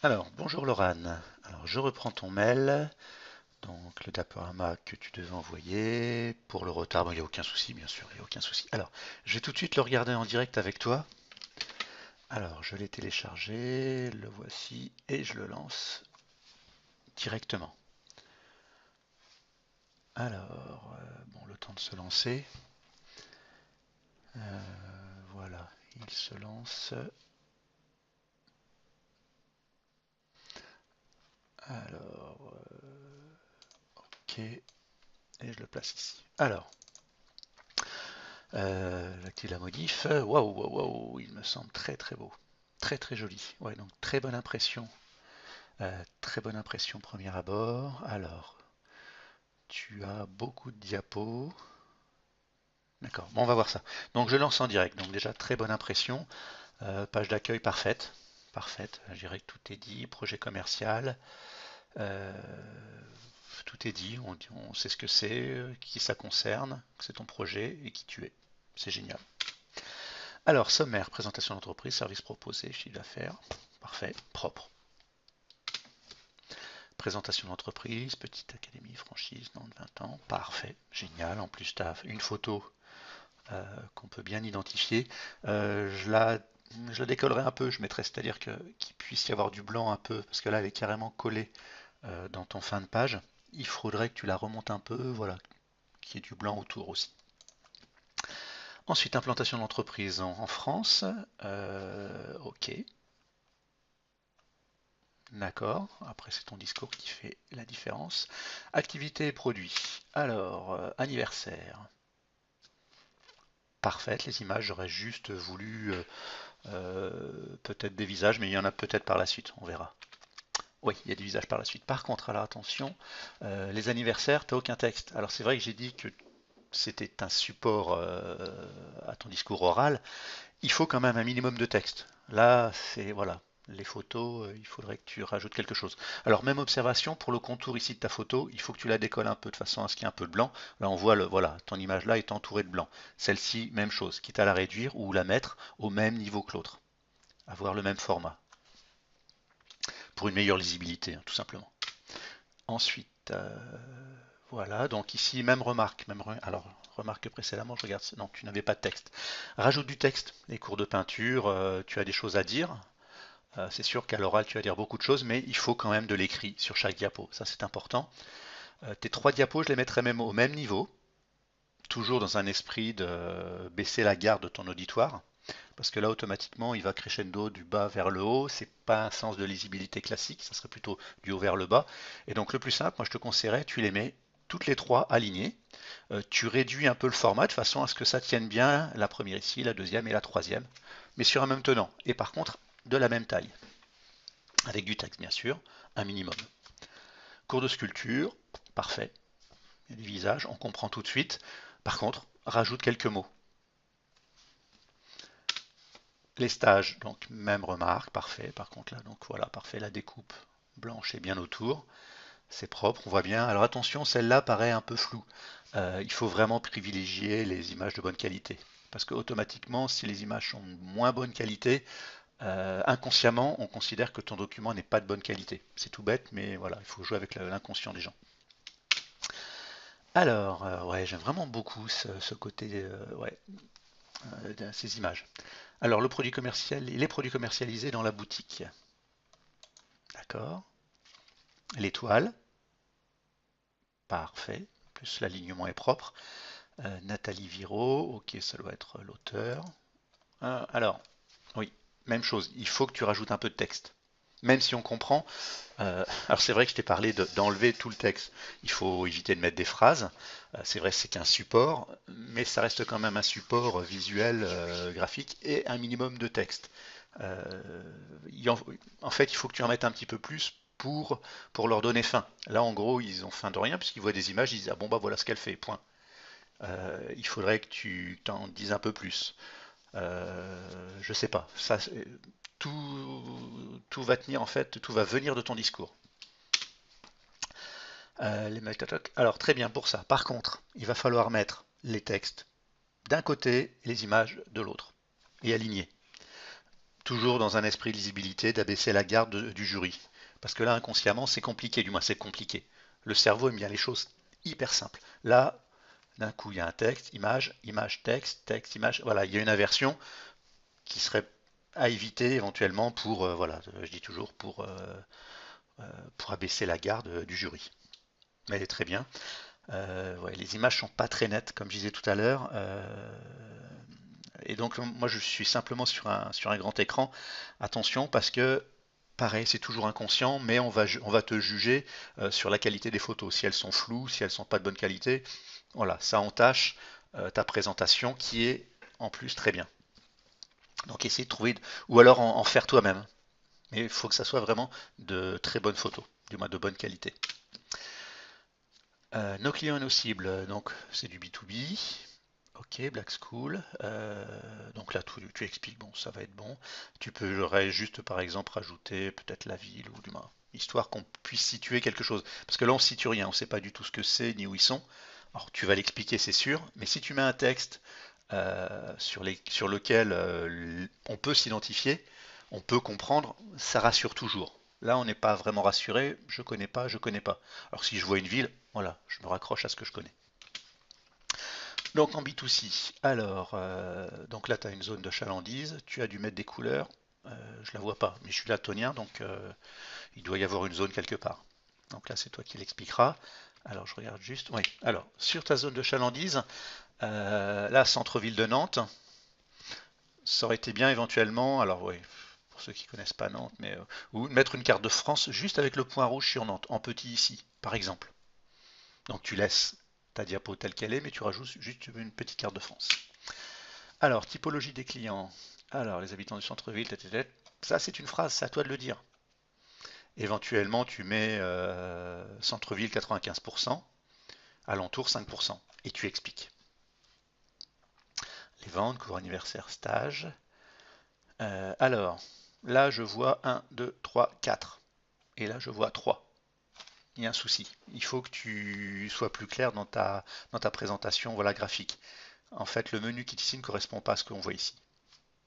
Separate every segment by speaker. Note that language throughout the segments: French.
Speaker 1: Alors, bonjour Laurane. Alors, je reprends ton mail, donc le diaporama que tu devais envoyer. Pour le retard, bon, il n'y a aucun souci, bien sûr, il n'y a aucun souci. Alors, je vais tout de suite le regarder en direct avec toi. Alors, je l'ai téléchargé, le voici, et je le lance directement. Alors, bon, le temps de se lancer. Voilà, il se lance. Alors, ok, et je le place ici. Alors, l'active la modif. Waouh, waouh, waouh, il me semble très très beau. Très très joli. Ouais, donc très bonne impression. Très bonne impression premier abord. Alors, tu as beaucoup de diapos. D'accord, bon, on va voir ça. Donc je lance en direct. Donc déjà très bonne impression. Page d'accueil parfaite. Parfaite. Je dirais que tout est dit. Projet commercial. Euh, Tout est dit. On sait ce que c'est, qui ça concerne, que c'est ton projet et qui tu es. C'est génial. Alors, sommaire, présentation d'entreprise, service proposé, chiffre d'affaires. Parfait, propre. Présentation d'entreprise, petite académie, franchise, non de 20 ans. Parfait, génial. En plus, tu as une photo qu'on peut bien identifier. Je la décollerai un peu, je mettrai, c'est-à-dire qu'il puisse y avoir du blanc un peu, parce que là, elle est carrément collée dans ton fin de page. Il faudrait que tu la remontes un peu, voilà, qu'il y ait du blanc autour aussi. Ensuite, implantation d'entreprise en France. Ok. D'accord, après c'est ton discours qui fait la différence. Activité et produits. Alors, anniversaire. Parfaite, les images, j'aurais juste voulu peut-être des visages, mais il y en a peut-être par la suite, on verra. Oui, il y a des visages par la suite. Par contre, alors attention, les anniversaires, tu n'as aucun texte. Alors c'est vrai que j'ai dit que c'était un support à ton discours oral, il faut quand même un minimum de texte. Là, c'est voilà, les photos, il faudrait que tu rajoutes quelque chose. Alors même observation pour le contour ici de ta photo, il faut que tu la décolles un peu de façon à ce qu'il y ait un peu de blanc. Là, on voit voilà, ton image là est entourée de blanc. Celle-ci, même chose, quitte à la réduire ou la mettre au même niveau que l'autre, avoir le même format pour une meilleure lisibilité, hein, tout simplement. Ensuite, voilà, donc ici, même remarque. Alors, remarque que précédemment, je regarde. Non, tu n'avais pas de texte. Rajoute du texte. Les cours de peinture, tu as des choses à dire. C'est sûr qu'à l'oral, tu vas dire beaucoup de choses, mais il faut quand même de l'écrit sur chaque diapo. Ça, c'est important. Tes trois diapos, je les mettrai même au même niveau, toujours dans un esprit de baisser la garde de ton auditoire, parce que là, automatiquement, il va crescendo du bas vers le haut. C'est pas un sens de lisibilité classique, ça serait plutôt du haut vers le bas. Et donc, le plus simple, moi, je te conseillerais, tu les mets toutes les trois alignées. Tu réduis un peu le format de façon à ce que ça tienne bien la première ici, la deuxième et la troisième, mais sur un même tenant. Et par contre, de la même taille, avec du texte, bien sûr, un minimum. Cours de sculpture, parfait. Il y a des visages, on comprend tout de suite. Par contre, rajoute quelques mots. Les stages, donc même remarque, parfait. Par contre là, donc voilà, parfait, la découpe blanche est bien autour, c'est propre, on voit bien. Alors attention, celle-là paraît un peu floue. Il faut vraiment privilégier les images de bonne qualité. Parce que automatiquement, si les images sont de moins bonne qualité, inconsciemment, on considère que ton document n'est pas de bonne qualité. C'est tout bête, mais voilà, il faut jouer avec l'inconscient des gens. Alors, ouais, j'aime vraiment beaucoup ce côté, ouais, de ces images. Alors, le produit commercial, les produits commercialisés dans la boutique. D'accord. L'étoile, parfait. En plus, l'alignement est propre. Nathalie Viro, ok, ça doit être l'auteur. Alors, oui, même chose. Il faut que tu rajoutes un peu de texte. Même si on comprend. Alors, c'est vrai que je t'ai parlé d'enlever tout le texte. Il faut éviter de mettre des phrases. C'est vrai que c'est qu'un support, mais ça reste quand même un support visuel, graphique et un minimum de texte. Euh, en fait, il faut que tu en mettes un petit peu plus pour leur donner fin. Là, en gros, ils ont faim de rien puisqu'ils voient des images, ils disent ah bon bah voilà ce qu'elle fait, point. Il faudrait que tu t'en dises un peu plus. Je sais pas, ça, tout va tenir en fait, tout va venir de ton discours. Les Maltatoc. Alors très bien pour ça. Par contre, il va falloir mettre les textes d'un côté et les images de l'autre et aligner. toujours dans un esprit de lisibilité, d'abaisser la garde du jury. Parce que là, inconsciemment, c'est compliqué, du moins c'est compliqué. Le cerveau aime bien les choses hyper simples. Là, d'un coup, il y a un texte, image, image, texte, texte, image. Voilà, il y a une inversion qui serait à éviter éventuellement pour, voilà, je dis toujours, pour abaisser la garde du jury. Mais elle est très bien. Ouais, les images sont pas très nettes, comme je disais tout à l'heure. Et donc, moi, je suis simplement sur un grand écran. Attention, parce que, pareil, c'est toujours inconscient, mais on va te juger sur la qualité des photos. Si elles sont floues, si elles sont pas de bonne qualité, voilà, ça entache ta présentation qui est en plus très bien. Donc, essaye de trouver, ou alors en faire toi-même. Mais il faut que ça soit vraiment de très bonnes photos, du moins de bonne qualité. Nos clients et nos cibles, donc c'est du B2B. Ok, Black School. Donc là, tu expliques, bon, ça va être bon. Tu peux juste, par exemple, rajouter peut-être la ville ou du moins, histoire qu'on puisse situer quelque chose. Parce que là, on ne situe rien, on ne sait pas du tout ce que c'est ni où ils sont. Alors, tu vas l'expliquer, c'est sûr, mais si tu mets un texte sur lequel on peut s'identifier, on peut comprendre, ça rassure toujours. Là, on n'est pas vraiment rassuré, je connais pas, je connais pas. Alors si je vois une ville, voilà, je me raccroche à ce que je connais. Donc en B2C, alors, donc là tu as une zone de chalandise, tu as dû mettre des couleurs, je la vois pas, mais je suis daltonien, donc il doit y avoir une zone quelque part. Donc là c'est toi qui l'expliqueras. Alors je regarde juste, oui, alors sur ta zone de chalandise, là centre-ville de Nantes, ça aurait été bien éventuellement, alors oui, pour ceux qui connaissent pas Nantes, mais ou mettre une carte de France juste avec le point rouge sur Nantes, en petit ici, par exemple. Donc tu laisses ta diapo telle qu'elle est, mais tu rajoutes juste une petite carte de France. Alors, typologie des clients. Alors, les habitants du centre-ville, ça c'est une phrase, c'est à toi de le dire. Éventuellement, tu mets centre-ville 95%, alentour 5%, et tu expliques. Les ventes, cours anniversaire, stage. Alors, là je vois 1, 2, 3, 4. Et là je vois 3. Il y a un souci. Il faut que tu sois plus clair dans ta présentation voilà, graphique. En fait, le menu qui est ici ne correspond pas à ce qu'on voit ici.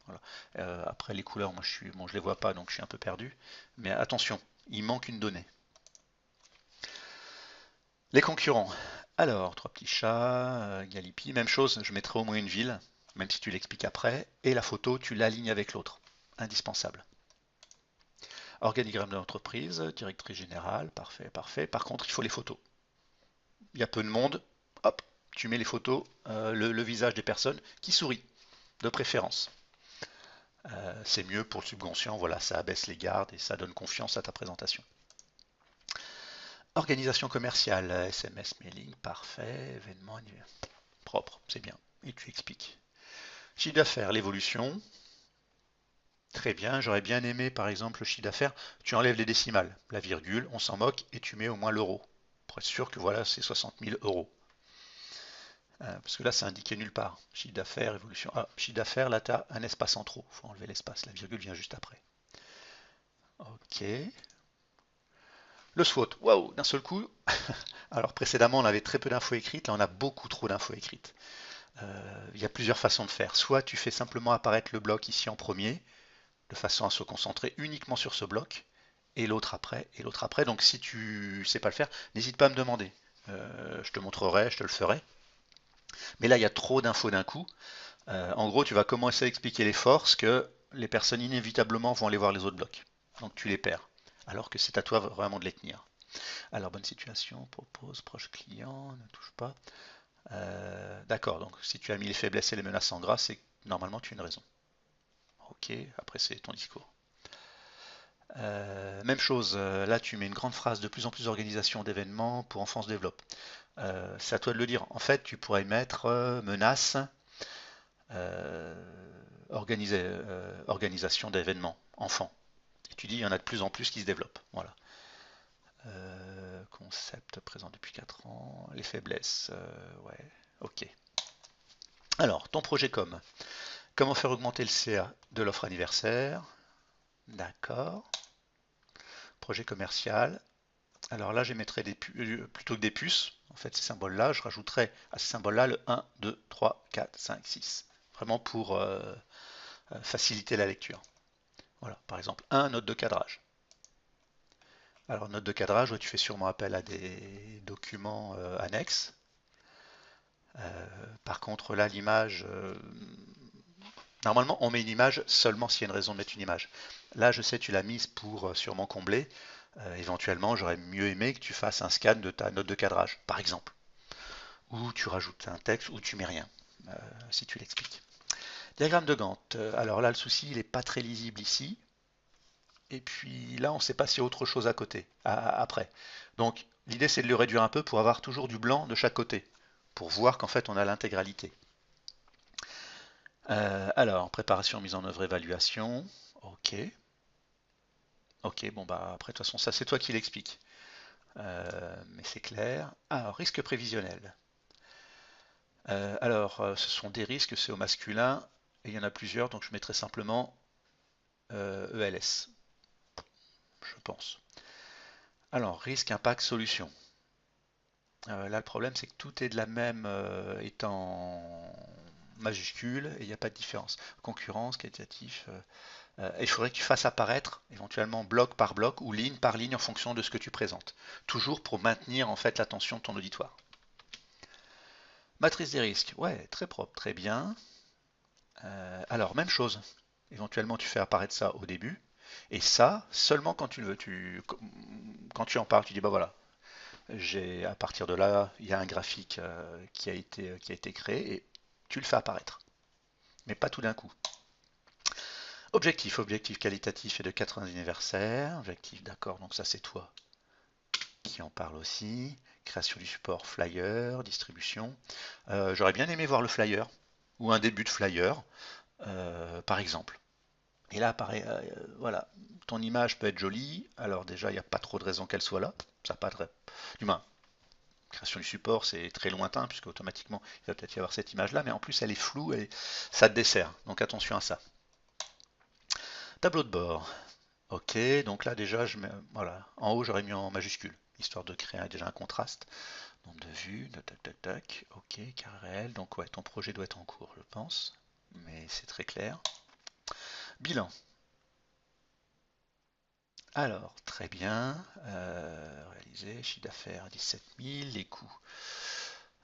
Speaker 1: Voilà. Après les couleurs, moi bon, je les vois pas, donc je suis un peu perdu. Mais attention, il manque une donnée. Les concurrents. Alors, trois petits chats, Galipi, même chose, je mettrai au moins une ville, même si tu l'expliques après. Et la photo, tu l'alignes avec l'autre. Indispensable. Organigramme de l'entreprise, directrice générale, parfait, parfait. Par contre, il faut les photos. Il y a peu de monde, hop, tu mets les photos, le visage des personnes qui sourient, de préférence. C'est mieux pour le subconscient, voilà, ça abaisse les gardes et ça donne confiance à ta présentation. Organisation commerciale, SMS, mailing, parfait, événement, propre, c'est bien. Et tu expliques. Chiffre d'affaires, l'évolution, très bien. J'aurais bien aimé, par exemple, le chiffre d'affaires, tu enlèves les décimales, la virgule, on s'en moque, et tu mets au moins l'euro, pour être sûr que voilà, c'est 60 000 euros. Parce que là, c'est indiqué nulle part. Chiffre d'affaires, évolution. Ah, chiffre d'affaires, là, tu as un espace en trop. Il faut enlever l'espace. La virgule vient juste après. Ok. Le SWOT. Waouh, d'un seul coup. Alors, précédemment, on avait très peu d'infos écrites. Là, on a beaucoup trop d'infos écrites. Il y a plusieurs façons de faire. Soit tu fais simplement apparaître le bloc ici en premier, de façon à se concentrer uniquement sur ce bloc, et l'autre après, et l'autre après. Donc, si tu sais pas le faire, n'hésite pas à me demander. Je te montrerai, je te le ferai. Mais là, il y a trop d'infos d'un coup. En gros, tu vas commencer à expliquer les forces que les personnes inévitablement vont aller voir les autres blocs. Donc tu les perds. Alors que c'est à toi vraiment de les tenir. Alors, bonne situation, propose, proche client, ne touche pas. D'accord, donc si tu as mis les faiblesses et les menaces en gras, c'est que normalement tu as une raison. Ok, après c'est ton discours. Même chose, là tu mets une grande phrase de plus en plus d'organisation d'événements pour enfants se développe. C'est à toi de le dire. En fait, tu pourrais mettre menace, euh, organisation d'événements enfants. Et tu dis, il y en a de plus en plus qui se développent. Voilà. Concept présent depuis 4 ans. Les faiblesses, ouais, ok. Alors, ton projet com. Comment faire augmenter le CA de l'offre anniversaire? D'accord. Projet commercial. Alors là, je mettrai plutôt que des puces, en fait, ces symboles-là, je rajouterai à ces symboles-là le 1, 2, 3, 4, 5, 6. Vraiment pour faciliter la lecture. Par exemple, note de cadrage. Alors, note de cadrage, ouais, tu fais sûrement appel à des documents annexes. Par contre, là, l'image, normalement, on met une image seulement s'il y a une raison de mettre une image. Là, je sais, tu l'as mise pour sûrement combler. Éventuellement, j'aurais mieux aimé que tu fasses un scan de ta note de cadrage, par exemple. Ou tu rajoutes un texte, ou tu mets rien, si tu l'expliques. Diagramme de Gantt. Alors là, le souci, il n'est pas très lisible ici. Et puis là, on ne sait pas s'il y a autre chose à côté, après. Donc, l'idée, c'est de le réduire un peu pour avoir toujours du blanc de chaque côté, pour voir qu'en fait, on a l'intégralité. Alors, préparation, mise en œuvre, évaluation. Ok. Ok, bon, bah, après, de toute façon, ça, c'est toi qui l'expliques. Mais c'est clair. Alors, risque prévisionnel. Alors, ce sont des risques, c'est au masculin, et il y en a plusieurs, donc je mettrai simplement ELS, je pense. Alors, risque, impact, solution. Là, le problème, c'est que tout est de la même, est en majuscule, et il n'y a pas de différence. Concurrence, qualitatif. Il faudrait que tu fasses apparaître, éventuellement bloc par bloc ou ligne par ligne en fonction de ce que tu présentes. Toujours pour maintenir en fait l'attention de ton auditoire. Matrice des risques, ouais, très propre, très bien. Alors, même chose. Éventuellement, tu fais apparaître ça au début. Et ça, seulement quand tu le veux. Quand tu en parles, tu dis, bah voilà, à partir de là, il y a un graphique qui a été créé et tu le fais apparaître. Mais pas tout d'un coup. Objectif qualitatif et de 80 anniversaires. Objectif, d'accord, donc ça c'est toi qui en parle aussi. Création du support flyer, distribution. J'aurais bien aimé voir le flyer ou un début de flyer, par exemple. Et là, pareil, voilà, ton image peut être jolie. Alors déjà, il n'y a pas trop de raison qu'elle soit là. Ça pas très... Du moins, création du support, c'est très lointain, puisque automatiquement, il va peut-être y avoir cette image-là, mais en plus, elle est floue et ça te dessert. Donc attention à ça. Tableau de bord. Ok, donc là déjà, voilà, en haut, j'aurais mis en majuscule, histoire de créer déjà un contraste. Nombre de vues, tac, tac, tac. Ok, carré réel. Donc ouais, ton projet doit être en cours, je pense. Mais c'est très clair. Bilan. Alors, très bien. Réalisé, chiffre d'affaires 17 000, les coûts.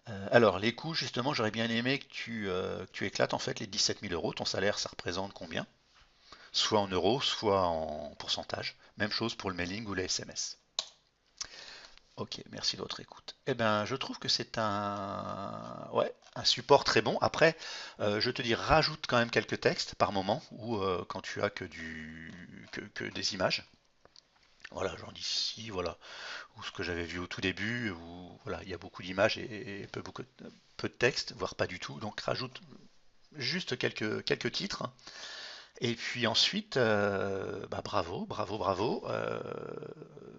Speaker 1: Alors, les coûts, justement, j'aurais bien aimé que tu éclates en fait les 17 000 euros. Ton salaire, ça représente combien? Soit en euros, soit en pourcentage. Même chose pour le mailing ou les SMS. Ok, merci de votre écoute. Eh bien, je trouve que c'est ouais, un support très bon. Après, je te dis, rajoute quand même quelques textes par moment ou quand tu as que des images. Voilà, genre d'ici, voilà, ou ce que j'avais vu au tout début, où voilà, il y a beaucoup d'images et peu de texte, voire pas du tout. Donc rajoute juste quelques titres. Et puis ensuite, bah, bravo, bravo, bravo.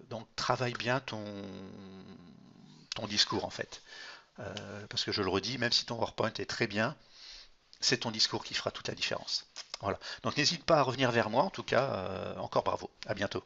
Speaker 1: Donc travaille bien ton discours en fait. Parce que je le redis, même si ton PowerPoint est très bien, c'est ton discours qui fera toute la différence. Voilà. Donc n'hésite pas à revenir vers moi, en tout cas, encore bravo. À bientôt.